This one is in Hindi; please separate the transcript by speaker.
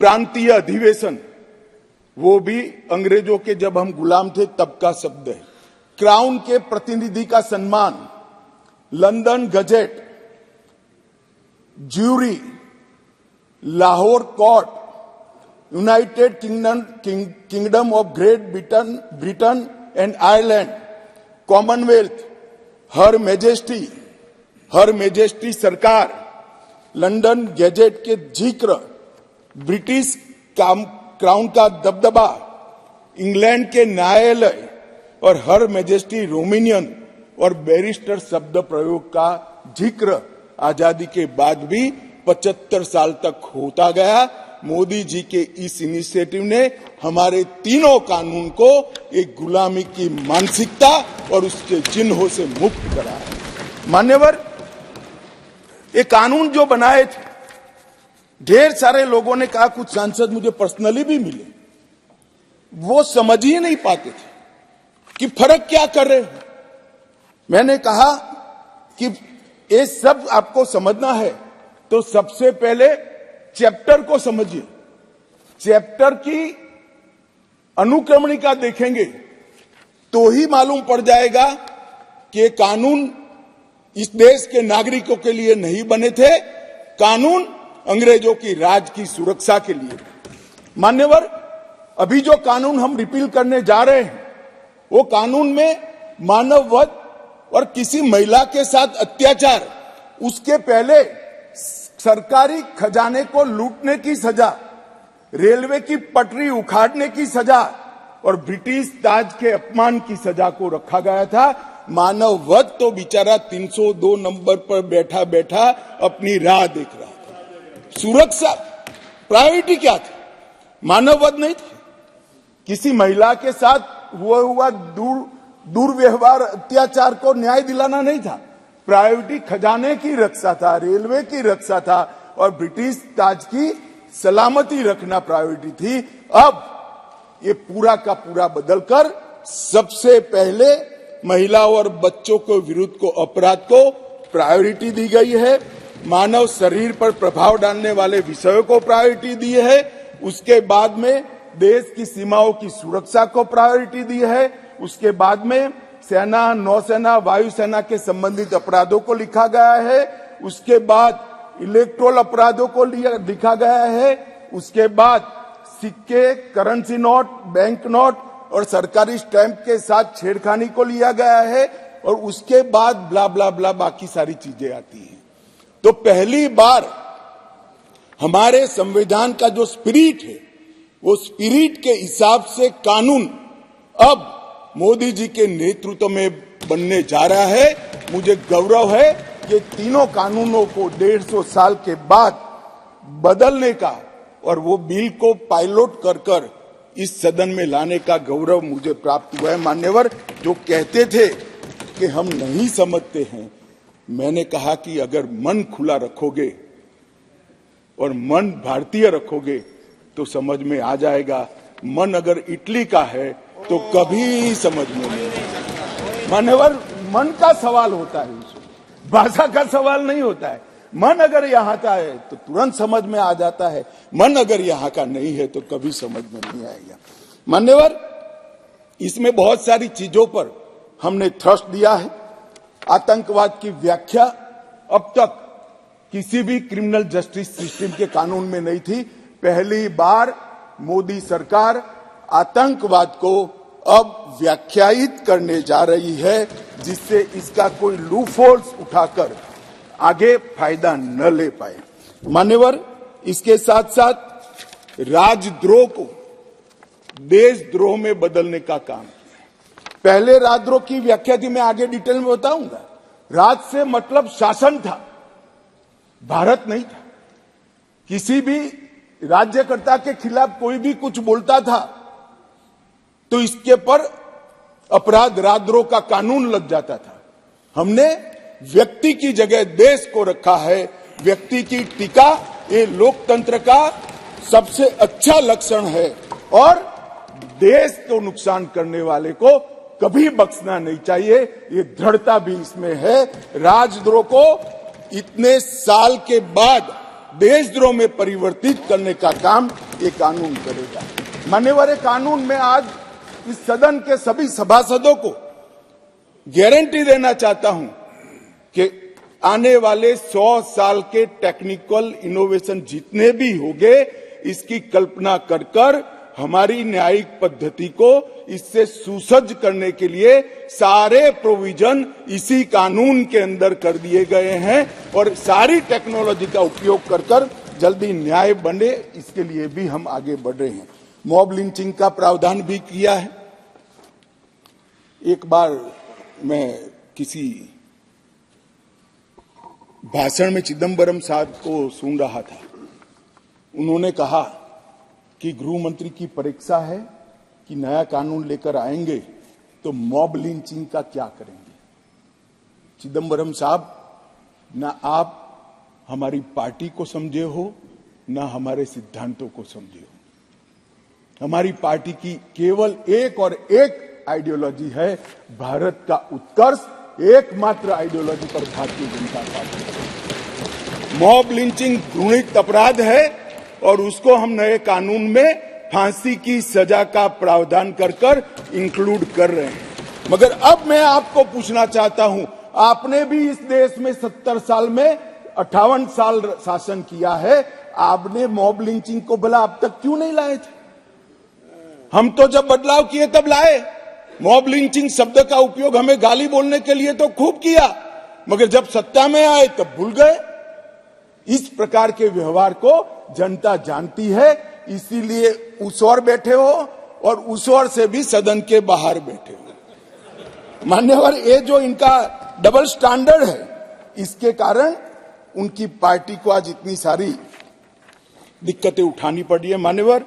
Speaker 1: प्रांतीय अधिवेशन, वो भी अंग्रेजों के जब हम गुलाम थे तब का शब्द है। क्राउन के प्रतिनिधि का सम्मान, London gazette, jury, Lahore court, United Kingdom of Great Britain and Ireland, Commonwealth, her majesty सरकार, लंदन गजेट के जिक्र, ब्रिटिश क्राउन का दबदबा, इंग्लैंड के न्यायालय और हर मेजेस्टी रोमिनियन और बैरिस्टर शब्द प्रयोग का जिक्र आजादी के बाद भी 75 साल तक होता गया। मोदी जी के इस इनिशिएटिव ने हमारे तीनों कानून को एक गुलामी की मानसिकता और उसके चिन्हों से मुक्त करा है। मान्यवर, ये कानून जो बनाए थे, ढेर सारे लोगों ने कहा, कुछ सांसद मुझे पर्सनली भी मिले, वो समझ ही नहीं पाते थे कि फर्क क्या कर रहे हैं। मैंने कहा कि ये सब आपको समझना है तो सबसे पहले चैप्टर को समझिए। चैप्टर की अनुक्रमणिका देखेंगे तो ही मालूम पड़ जाएगा कि कानून इस देश के नागरिकों के लिए नहीं बने थे, कानून अंग्रेजों की राज की सुरक्षा के लिए। मान्यवर, अभी जो कानून हम रिपील करने जा रहे हैं, वो कानून में मानव वध और किसी महिला के साथ अत्याचार, उसके पहले सरकारी खजाने को लूटने की सजा, रेलवे की पटरी उखाड़ने की सजा और ब्रिटिश ताज के अपमान की सजा को रखा गया था। मानव वध तो बेचारा 302 नंबर पर बैठा बैठा अपनी राह देख रहा था। सुरक्षा प्रायोरिटी क्या थी? मानव वध नहीं थी। किसी महिला के साथ हुआ दुर्व्यवहार, अत्याचार को न्याय दिलाना नहीं था। प्रायोरिटी खजाने की रक्षा था, रेलवे की रक्षा था और ब्रिटिश ताज की सलामती रखना प्रायोरिटी थी। अब ये पूरा का पूरा बदलकर सबसे पहले महिला और बच्चों के विरुद्ध को अपराध को प्रायोरिटी दी गई है। मानव शरीर पर प्रभाव डालने वाले विषयों को प्रायोरिटी दी है। उसके बाद में देश की सीमाओं की सुरक्षा को प्रायोरिटी दी है। उसके बाद में सेना, नौसेना, वायुसेना के संबंधित अपराधों को लिखा गया है। उसके बाद इलेक्ट्रोल अपराधों को लिखा गया है। उसके बाद सिक्के, करेंसी नोट, बैंक नोट और सरकारी स्टैंप के साथ छेड़खानी को लिया गया है। और उसके बाद ब्ला ब्ला ब्ला बाकी सारी चीजें आती हैं। तो पहली बार हमारे संविधान का जो स्पिरिट है, वो स्पिरिट के हिसाब से कानून अब मोदी जी के नेतृत्व में बनने जा रहा है। मुझे गौरव है कि तीनों कानूनों को 150 साल के बाद बदलने का और वो बिल को पायलट कर इस सदन में लाने का गौरव मुझे प्राप्त हुआ है। मान्यवर, जो कहते थे कि हम नहीं समझते हैं, मैंने कहा कि अगर मन खुला रखोगे और मन भारतीय रखोगे तो समझ में आ जाएगा। मन अगर इटली का है तो कभी समझ में नहीं आएगा। मान्यवर, मन का सवाल होता है, भाषा का सवाल नहीं होता है। मन अगर यहाँ का है तो तुरंत समझ में आ जाता है, मन अगर यहाँ का नहीं है तो कभी समझ में नहीं आएगा। मान्यवर, इसमें बहुत सारी चीजों पर हमने थ्रस्ट दिया है। आतंकवाद की व्याख्या अब तक किसी भी क्रिमिनल जस्टिस सिस्टम के कानून में नहीं थी। पहली बार मोदी सरकार आतंकवाद को अब व्याख्यायित करने जा रही है, जिससे इसका कोई लूपहोल्स उठाकर आगे फायदा न ले पाए। मान्यवर, इसके साथ साथ राजद्रोह को देशद्रोह में बदलने का काम किया। पहले राजद्रोह की व्याख्या थी, मैं आगे डिटेल में बताऊंगा। राज से मतलब शासन था, भारत नहीं था। किसी भी राज्यकर्ता के खिलाफ कोई भी कुछ बोलता था तो इसके पर अपराध, राजद्रोह का कानून लग जाता था। हमने व्यक्ति की जगह देश को रखा है। व्यक्ति की टीका ये लोकतंत्र का सबसे अच्छा लक्षण है और देश को नुकसान करने वाले को कभी बख्शना नहीं चाहिए। ये दृढ़ता भी इसमें है। राजद्रोह को इतने साल के बाद देशद्रोह में परिवर्तित करने का काम ये कानून करेगा। मान्यवर, ये कानून में आज इस सदन के सभी सभासदों को गारंटी देना चाहता हूं कि आने वाले 100 साल के टेक्निकल इनोवेशन जितने भी होंगे, इसकी कल्पना कर कर हमारी न्यायिक पद्धति को इससे सुसज्ज करने के लिए सारे प्रोविजन इसी कानून के अंदर कर दिए गए हैं और सारी टेक्नोलॉजी का उपयोग कर कर जल्दी न्याय बने, इसके लिए भी हम आगे बढ़ रहे हैं। मॉब लिंचिंग का प्रावधान भी किया है। एक बार मैं किसी भाषण में चिदम्बरम साहब को सुन रहा था। उन्होंने कहा कि गृह मंत्री की परीक्षा है कि नया कानून लेकर आएंगे तो मॉब लिंचिंग का क्या करेंगे। चिदम्बरम साहब, ना आप हमारी पार्टी को समझे हो, ना हमारे सिद्धांतों को समझे हो। हमारी पार्टी की केवल एक और एक आइडियोलॉजी है, भारत का उत्कर्ष। एकमात्र आइडियोलॉजी पर Bharatiya Janata party. Mob lynching घृणित अपराध है और उसको हम नए कानून में फांसी की सजा का प्रावधान कर कर इंक्लूड कर रहे हैं। मगर अब मैं आपको पूछना चाहता हूं, आपने भी इस देश में 70 साल में 58 साल शासन किया है, आपने मॉब लिंचिंग को भला अब तक क्यों नहीं लाए थे? हम तो जब बदलाव किए तब लाए। मॉब लिंचिंग शब्द का उपयोग हमें गाली बोलने के लिए तो खूब किया, मगर जब सत्ता में आए तब भूल गए। इस प्रकार के व्यवहार को जनता जानती है, इसीलिए उस ओर बैठे हो और उस ओर से भी सदन के बाहर बैठे हो। मान्यवर, ये जो इनका डबल स्टैंडर्ड है, इसके कारण उनकी पार्टी को आज इतनी सारी दिक्कतें उठानी पड़ी है। मान्यवर,